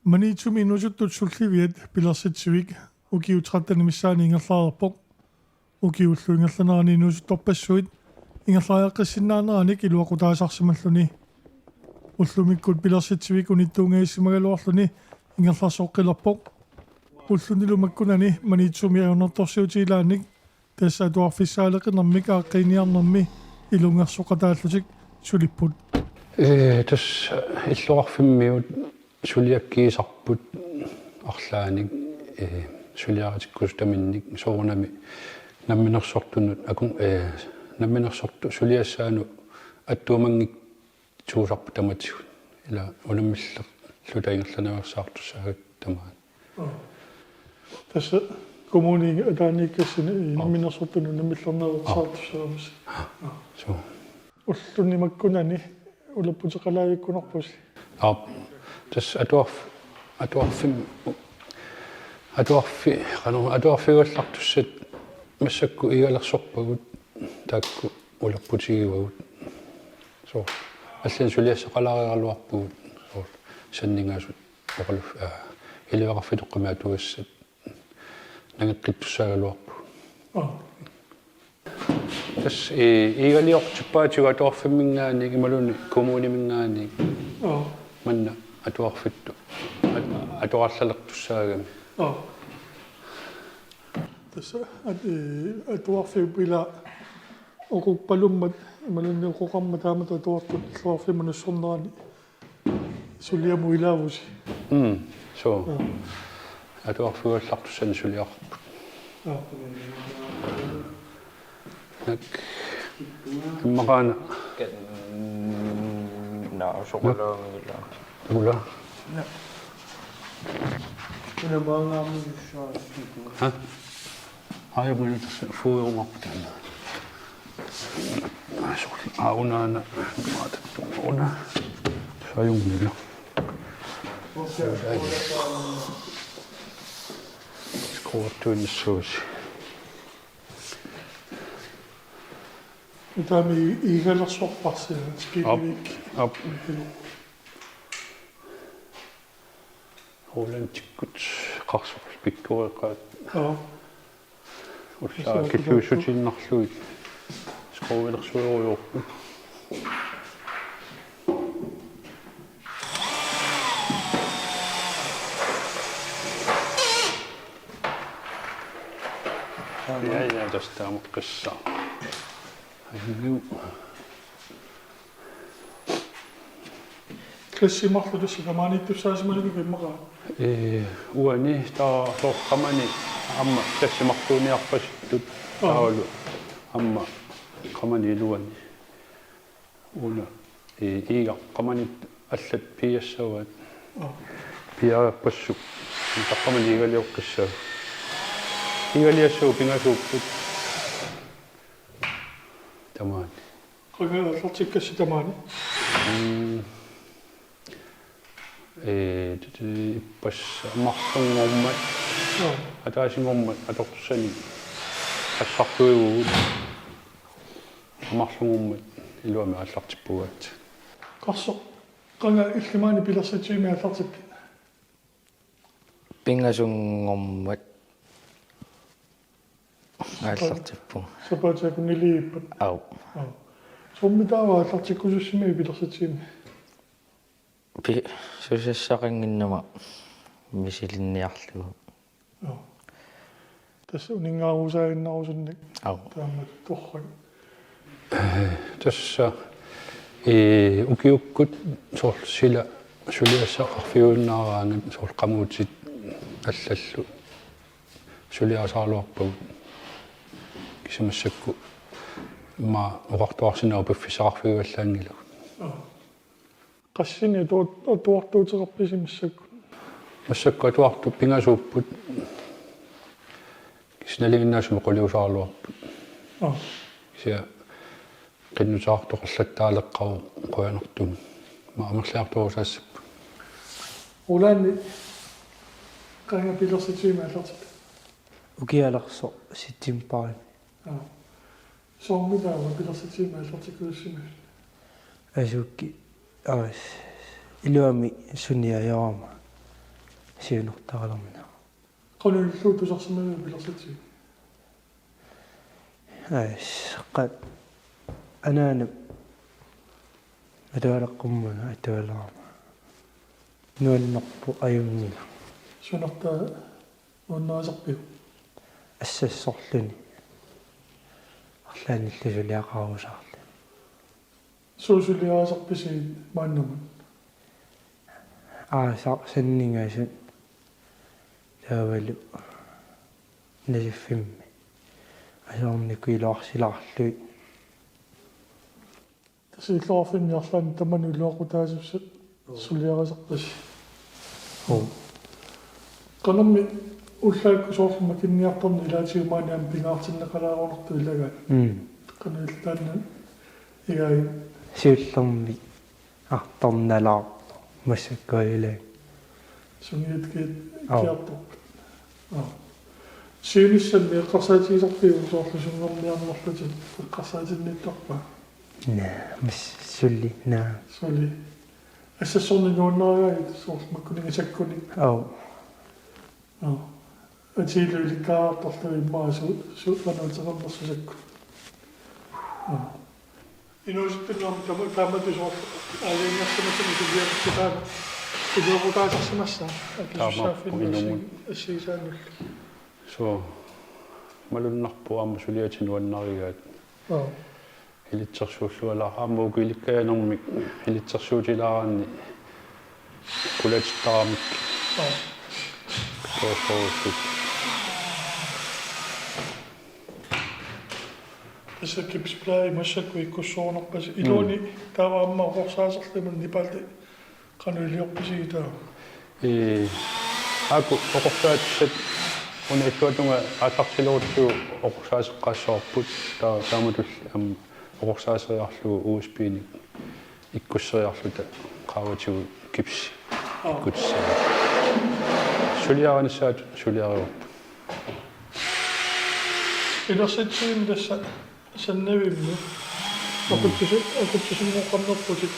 Manitumi inusuttut sulliviat pilersitsivik ukiutrattanimissaan ingerlaalerpoq ukiullu ingerlanerani inusuttorpassuit ingerlaajaqqissinnaaneranik iluaqutaasarsimalluni уллумиккут пилерситсивик унитtuungaissimagaluarluni ингерларсооққилерпоқ уллунилумаккунани манитсумиаунерторсиутилааник тасса туарфиссаалеқинэрмик ааққиниарнэрми илунгерсоқатааллутик сулиппут тас иллуарфиммиут сулиаккиисарпут арлааник сулиаратиккус таминник соорнами намминерсортунут акун намминерсорту сулиассаану аттуумангик туусарпу таматигут ила унаммиллер лутаингерланаварсаартуссаагат тамаат тасса коммуни атааниккассини намминерсортуну наммиллернаварсаартуссаагамас со уллуннимаккунани улаппутеқалаавиккунарпус тас атуарфигаллартуссат массакку игалерсорпагут таакку улаппутигивагут со аллан сулиассақалаариарлуарпугут саннингаасут оқалуф илиақарфитоққимаатуассат нагеққиттуссаагалуарпу тас игалиортиппаатигу атуарфиммингаани ималуни коммунимингаани манна атуарфитту атуарлалертуссаагами тасса атуарфиупила оқуппалуммат ималунни оқоқарма таамата атуартут иллуарфимануссорнерани сулиаму илаавуси со атуарфигаллартуссани сулиарпу нак иммақаана соқалаангила ула унамаангаамуссаа аямунитас фуйормарпутана аунаана маататтуна саюнгила скоортуиннссууси тами игалерсорпарсина скивик ап холлантиккут қарсорс пиккуреқаат уллаа киллуусутиннарлуит скоуилерсуйориорпу я дастаамеққиссаа айгу классимарлутусса тамааниттуссаасималуни иммақаа уани таа соққамани амма тассимартуниарпассуттут таалу амма qamani luani una iiga qamani аллат пиассават пиааппассук таққамани игалиоққиссаа игалиассуу пингасууппут тамаани қагааллартиккасси тамаани пас марлунгормат атаасингормат атортуссани ассартуигуу марлунгормат илуами аллартиппугаат қарсо қага иллимаани пилерсатсиими аллартиппи пингасунгормат аллартиппу сапаатакунилииппат ау суммитаава аллартиккусуссими пилерсатсиими пи сусассақангиннама мисилинниарлугу тасса унингаарусаагиннарусунник ау таамат торрак тасса укиуккут соор сила сулиассақарфиуиннаараангат соор қамуутит аллаллу сулиасаарлуарпагут кисимассакку ма оqartuarsinaa пуффисақарфиуаллаангилу qassini tuartuuteqarpisimissakku массакку атуарту пингасууппут кисналигиннаасуми qoliusaarluarput кися qinnusaartoqerlattaaleqqaru quyanartum ма амерлиарторусаассаппу улаанни qanga pilersatiimi аллартиппи укиалерсо ситтимпари соормитаава pilersatiimi аллартиккуссими асукки илуами суниаярама сиунертаралермина qanullu tusarsimanu pilersitii qat anaana атуалеққуммуна атуалаарма нуаннерпу аюнгила sunartaa uunnaasarpiu ассассорлуни арлааниллусулиақарусаарли suusuliaasarpisiit maannamun саннингасут таавалу насиффимми асоорникуилуарсилаарлуит тасиллоорфинниарлаани таманулуақутаасуссат сулиарасарпис оо qanammi уллаакку соорлума кинниарторни илаатиумааниам пингаартиннақалаарунарту илагаат qanultaanna игаи сиуллерми арторналаа массаккуилаа сунииткит киартоп сиунissalmi эққарсаатигисарпиу соорлусунгерниарнерлути эққарсаатинниттарпа наа масс сулли наа соли ассассорнинууннеригаит соорлмаккунигисаккуни оо атилуликкаартарлуи иммаасу суутануутеқарнерсусакку инууситтуннерм таматусоор алингерсимасами сулиартутаама идуопутаасарсимасса акисуссааффиннерси ассигисааннуллу so малуннарпу аама сулиатинуаннаригаат илитсерсууллуалаа аама укиликкаянэрмик илитсерсуутилааранни кулатиттарамик тоосоосут эсэкипсплай массакку иккуссоорнерпас илууни тааваамма орсаасерлимун нипалти канулиорписигитаа аку оқорсаатсат унаиллуатунга аатартилуутсуу оқорсаасеққассоорпут тааматул оқорсаасериарлуу USB-ник иккуссериарлута qaavatigu кипси иккутсаа сулиаранissаат сулиариуп илэрситсуин тасса саннавимми оқуттисунгоқарнерпутит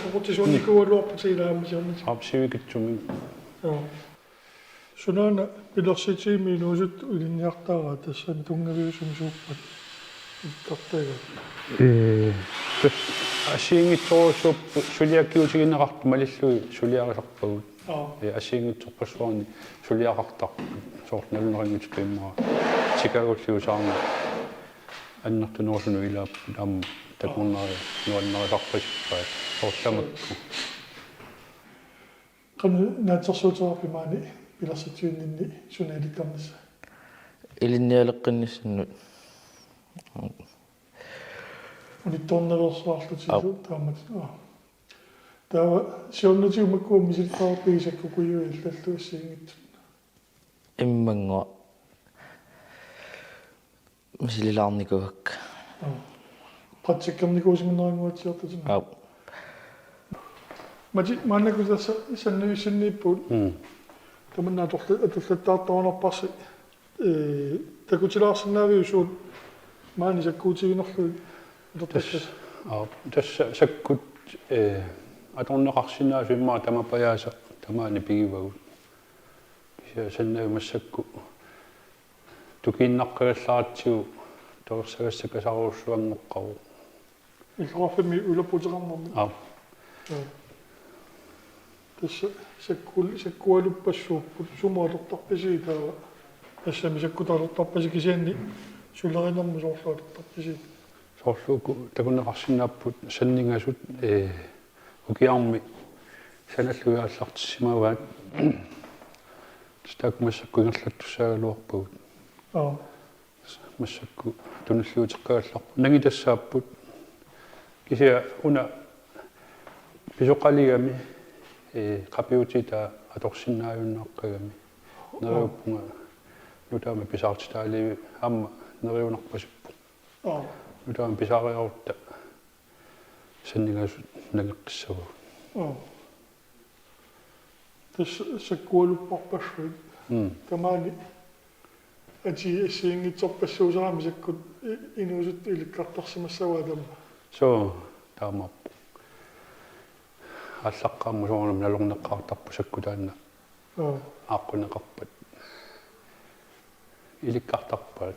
оқуттисуунникуалуарпутилаамисиорнит апсивикитсумин сунаана илэрситсиими илуусут улинниартаараа тассани тунгавиусум сууппат иттартага тас асиингитсоруссууп сулиаккиутигиннеқарту малиллуи сулиарисарпагут асиингитсорпассуарни сулиақартарпу соорналунерингит пиммаа тикагуллиусаарна аннартунерусуну илааппут аама такуннари нуаннерисарпасиппаа соорламакку qan naatersuuterarpimaani илэрситсуиннинни сунаиликкарнисса илинниалеққинниссаннут унитторнерсуарлутилу таамат таава сиорнатиумаккуу мисилтаарпигисаккукуйуи иллаллуиссиингит иммангуа мисилилаарникуак практиккерникуусиминерингуатсиортутина ау мати маннакусасса саннуиссиннииппут таманнаа атуллаттаарторнерпарси такутилаарсинаавиусуут маани саккуутигинерлуи тас саккут аторнеқарсинаа симмаа тамапаяаса тамаани пигивагут кися саннаа массакку тукииннаққагалларатсигу торсагассакасаруссуангоққару илрофми улапутерарнерми тасса саккуалуппассууппут сумаалертарписигитаава тассами саккутаалертарпаси кисианни сулеринерми соорлуалертарписигит соорлууку такунеқарсинааппут саннингасут укиарми саналлуяаллартиссимаваат стак массаккуингерлаттуссаагалуарпагут массакку туналлуутеққагалларпу нагитассааппут кисия уна писоқалигами қапиутита аторсиннааюннааққагами нериуппунга нутаама писаартитааливи аама нериунарпасиппу нутаама писаариарутта саннингасут нагеққиссаву тас саккуалуппарпассуит тамаани ати сиингитсорпассуусарами саккут инуусут иликкартарсимассаваалама со таамаппу аллаққаамму соорнам налорнеққартарпу саккутаанна аққунеқарпат иликкартарпаат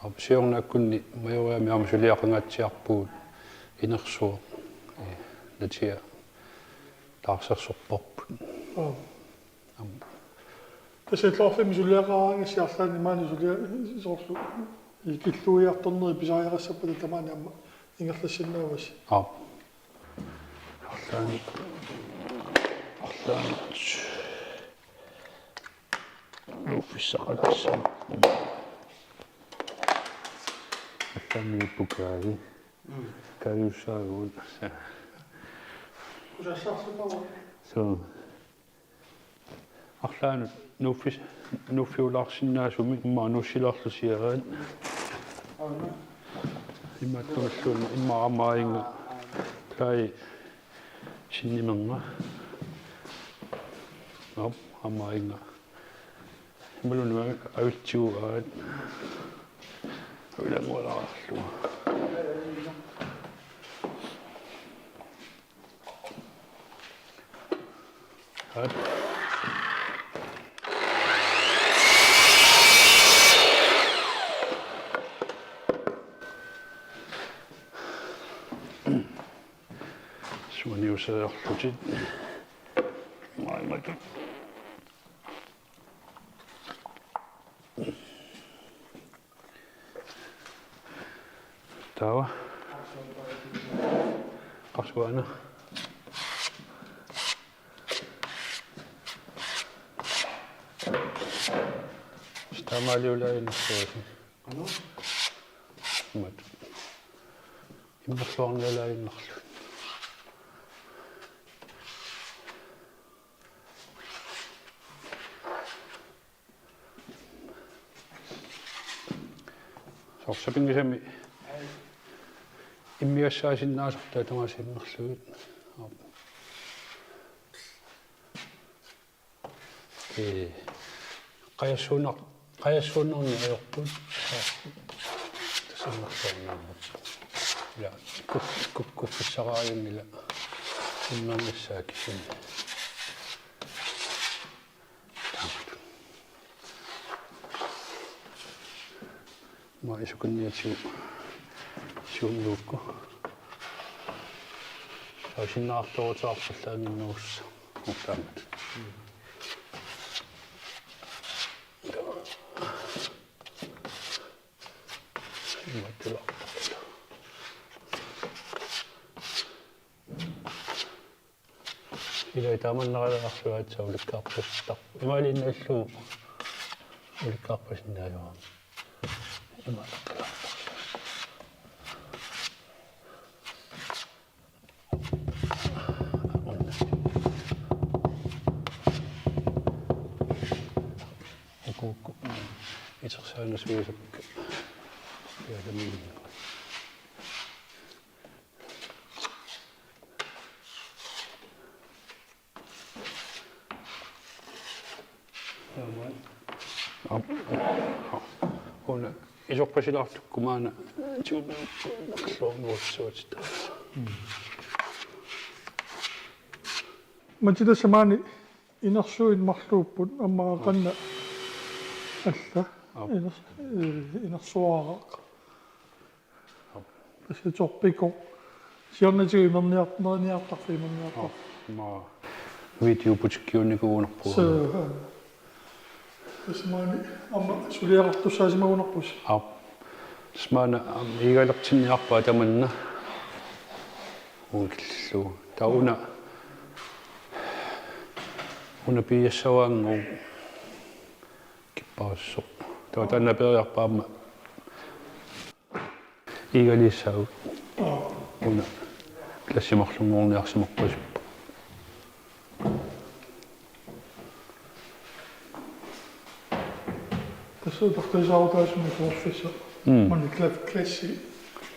апсиорнаккунни маёриами амсулиақангаатсиарпуут инерсуо натиа таарсерсорпорпут тасетлорфим сулиақараангиссиарлаани маани сулиа соорлу икиллуиарторнери писариарассаппата тамаани амма ингерлассиннаавас арлаани нуффиссақалассам арлаани пукааги каюссаагуут кусассаарсупава so арлаанут нуффиулаарсинаасуми имма нуссилаарлусиараат имматтуллуун иммарамаинга плай шиннимерна амаинга иммалунуа авитсууаат уилангуалаарлу ат суаниусаарлутит маимату тава qarsuana стамалиулаинерсуаси мат иммерлуарниалаиннерлу сорсапингисами иммиассаасиннаасортаа тамасиннерлугит қаяссуунерни аёрпут тасиннерлуарнаамут я куккуффиссарааюнгила иммаангассаа кисин ма исукунниатсуу сиуннуукку саусиннаартуутаарллаангиннуусса ортаамат иматтула илай тааманнералаарлуаатсаа уликкаарпассар ималинналлуу уликкаарпассиннааюа ималаккала укукку итерсаанасуисакка яламин هنا يجوب شلارتكم أنا تشوف شلون وصلت مجد سماني إنصوين مخلوب أما غنى ألا إنصوارا بس يجوبيكو سيانا جي من يعطف في من يعطف ما فيديو بوشكيوني كونقو سماني أما سوليرتو سازما ونقوش سمانا إيغالقتني أقبا تمنى ونكلو تاونا هنا بيسوان كيباسو تاوتانا بيرقبا إيغالي ساو هنا كلاسي مخلومون يخسي مقباش Zo dacht hij zou thuis moeten opvissen. Maar die klessie.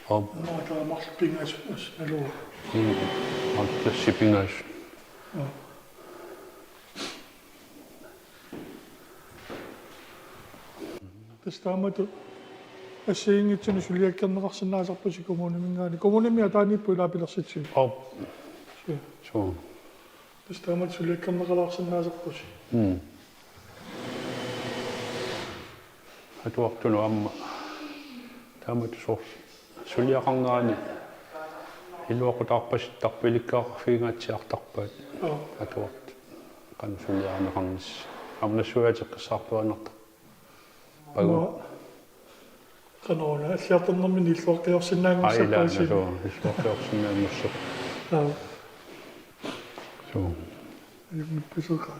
Maar daar mag je pingas en lopen. Maar klessie pingas. Dus daar moet je. Als je niet zo'n jullie kan nog zijn naast op je komen. Die komen niet meer daar niet voor dat je dat zit. Zo. Tastamat suliakkarnaqalaarsinnaasarpusi. Atuartunu amma taamat soors suliaqarnerani iluaqutaarpasittarpilikkaarfiingaatiartarpaat atuart kan suliaqarneqarnis amnassuateqqissaarpuanarta pagu Qanoona alliartarnermin illuaqiorsinnaangussaqaisiin. illuaqiorsinnaangussaq so Pisuqa.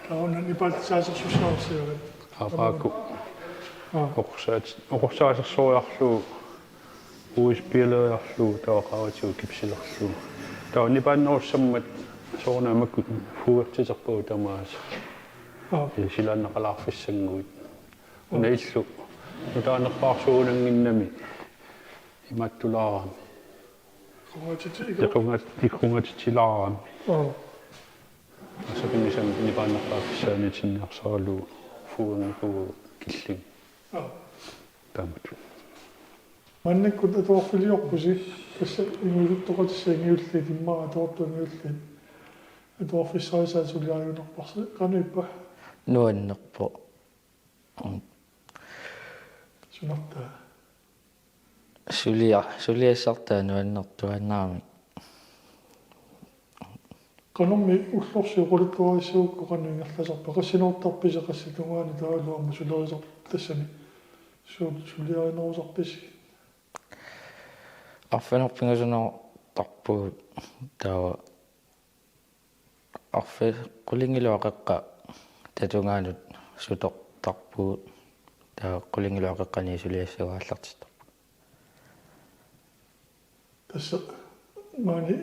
Tauna nipaltisaasersusaarsiarat. апааку оқорсаасерсориарлуу уиспилериарлуу таақаратиу кипсилерлуу таунипааннеруссаммат соорнаамакку фуертитерпуу тамаас силааннақалаарфиссангуит унаиллу нутаанерпаарсуунангиннами иматтулаарами икунгатитилаарами асапинисам нипааннерпаарфиссааниитинниарсаралуу фуангкуу киллин таамат Маннаккут атуарфилиорпуси тасса ингулуттоқатиссаангиуллит иммаа атуартуангиуллит атуарфиссаасаасулиарюнерпарси кануиппа Nuannerpo. сунарта Suliassartaa nuannertuannaami. канорми уллорсиуқулуттуарисуугку кануингерласарпа қассинууртарписе қасситунгаани таалуарма сулерисар тассани сулиаринерусарписи Arfinerpingusunor tawa arfi qulingiluaqaqqa tatungaanut sutortarpuut taa qulingiluaqaqqani suliassagaаллартит тасса маани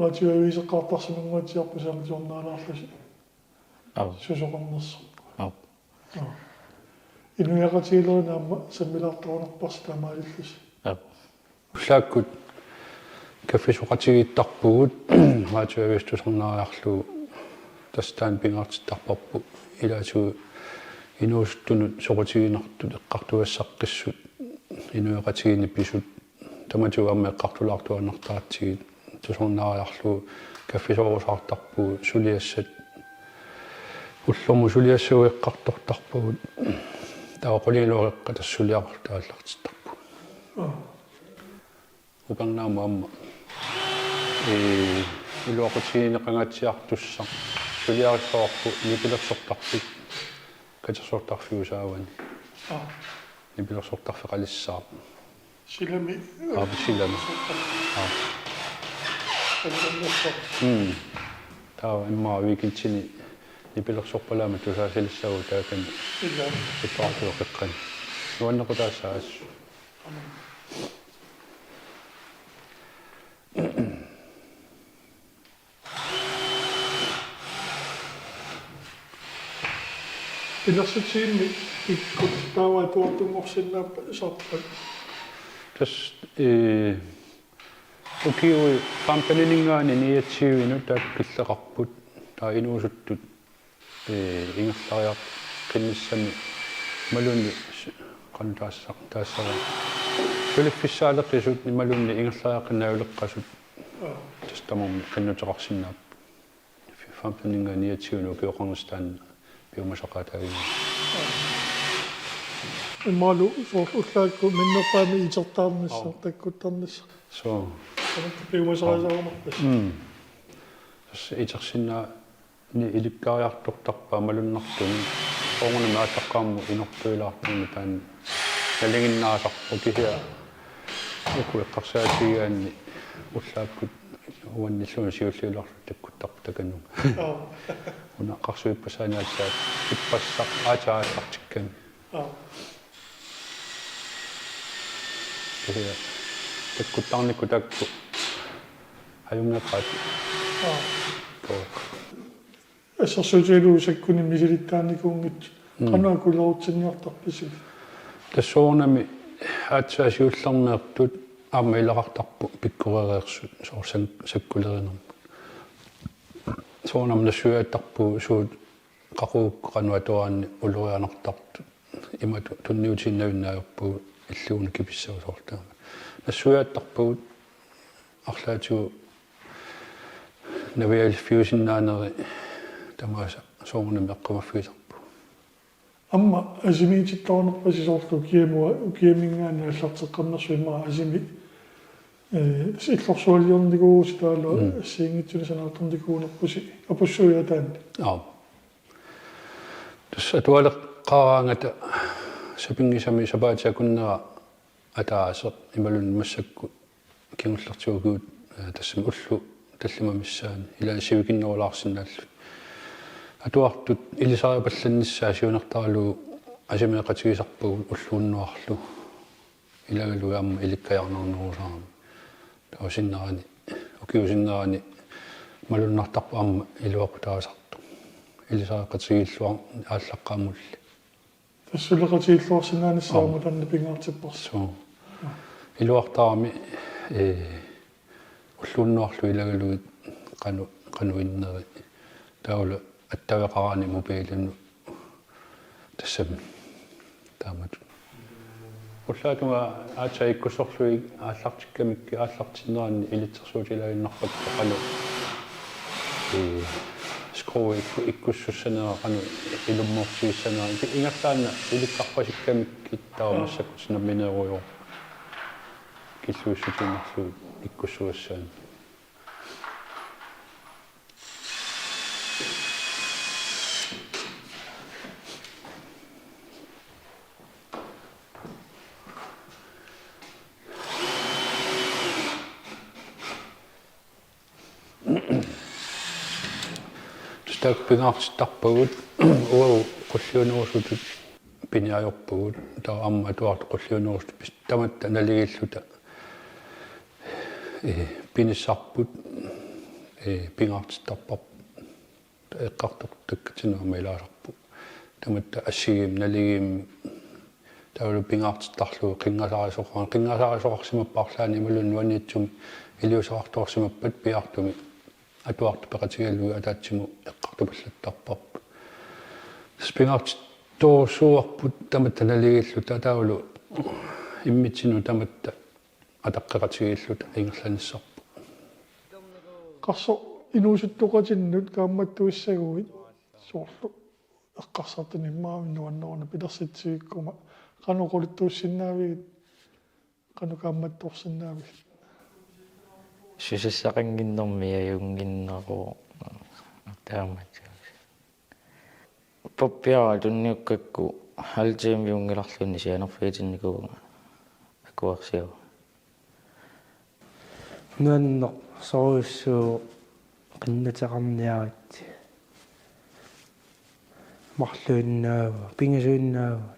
радиоависеққартарсимангуатиарпусааматиорнаалаарласи сусоқарнерсо инуяқатиилерinaamma саммилаарторунерпарс таамаалиллис уллааккут каффисоқатигииттарпугут радиоавистусернаариарлуу тастаан пингаартиттарпарпу илаасуу инуустунут соқутигинартут эққартуассаққиссут инуяқатигини писут таматуамма эққартулаартуаннартаатсигит тусорнаариарлуу каффисоорусаартарпуу сулиассат уллорму сулиассуу эққартортарпугут таақулилуоққа тассулиартааллартиттарпу упаннаама амма илуақутигинеқангатсиартуссақ сулиариссоорпу нипилерсортарпик катерсортарфиусаавани нипилерсортарфеқалиссаа силами силами таа имма викинтини нипилерсорпалаама тусаасилиссагу таакан итаартуоқеққан нуаннеқутаассаас илэрсутсиинни иккут таава туартунгорсиннааппа сарпа тас укиуи пампанинингаани ниатсиуину таак киллеқарпут таа инуусуттут ингерлариар қинниссами малунни qanutaassaq taassara suliffiссаалеққисут ималунни ингерлариаққиннаавулеққасут тастамум qinnuteqarsinnaap фампанинганиатсиуну киоқарнстаан биумасақатаги ималу сооруллаакку миннерпаами итертаарнisса таккуттарнisса so биумасақатаарнерпас итерсиннаа ни иликкариартортарпаа малуннартуни оonguna маатаққаамму инортуилаартуни таан налингиннаасарпу кисиа уку эққарсаатигаанни уллааккут уанниллуна сиуллиуларлу таккуттарпу таканну унаққарсуиппасааниалсаат иппассақ аатааллартикками кисиа таккуттарникку такку аюнгаққаат ассерсуутигалуусаккуни мисилиттааникуунгит канаакулерутсинниартарписиг тассоорнами аатсаасиулларнеэртут аама илақартарпу пиккоререерсут соорсан саккулеринермут соорнам нассуааттарпу суут қақуукку қануатуаанни улурианартарту имату тунниутиннавиннаajorpuu иллууни киписсагусоортаама нассуааттарпуут арлаату навиалфиусиннаанери тамааса соорнами эққумаффиисарпу амма асимиититтарнерпасисоорлу киамингаана аллартеққарнерсуимаа асими иллорсуалиорникууси таала сиингитсуни санаартэрникуунерпуси апуссуиатаан тус атуалеққараангата сапингисами сапаатиакуннера атаасеқ ималун массакку кингуллартиугуут тассами уллу таллимамиссаани ила сивикиннерулаарсинааллу атуартут илисариапалланниссаа сиунертаралу асимеэқатигисарпагу уллууннуарлу илагалу аама иликкаярнернерусаарами таусиннерани укиусиннерани малуннартарпу аама илуақутаасарту илисариақатигиллуар ааллаққаамулли тассулеқатигиллуарсинааниссаама танна пингаартиппарсу илуартаарами уллууннуарлу илагалуит кануиннери таула аттавеқараани мобилунну тассами таамат уллаатума аатаиккусорлуи ааллартиккамикки ааллартиннерани илитсерсуутилаиннарпак қану скроо иккуссуссанера қану илуммортигиссанера ингерлаана иликкарпасиккамикки таамассаккусинамминеруйо киллуussutinnarlu ikkussuassaan Stak pingaartittarpagut uau qulliunuusutut piniajorpagut taa amma tuart qulliunuusut tamatta naligilluta pinissarput pingaartittarpar eqqartortukkatinuama ilaasarpu tamatta assigim naligim taulu pingaartittarlu qingasarisoqarsimappaarlaani imalun nuaniitsum iliusaqartorsimappat piartumi atuartu peqatigallu ataatsimu eqqartupallattarparpu pingaartittorsuarput tamatta naligillu taulu immitinu tamatta атаққеқатигииллута ингерланissarpu қарсо инуусуттоқатиннут каамматтуиссагуит соорлу эққарсартани иммаавиннуаннеруна пилерситсигиккума қануқулиттууссиннаавигит қану каамматторсиннаавигит сусиссақангиннэрми аюнгиннеру таамат поппиара тунниуккакку халтиим юнгиларлунни сианерфиитинникуга акуарсиу нуаннер соруссуу qinnateqarniarit марлуиннаава пингасуиннаава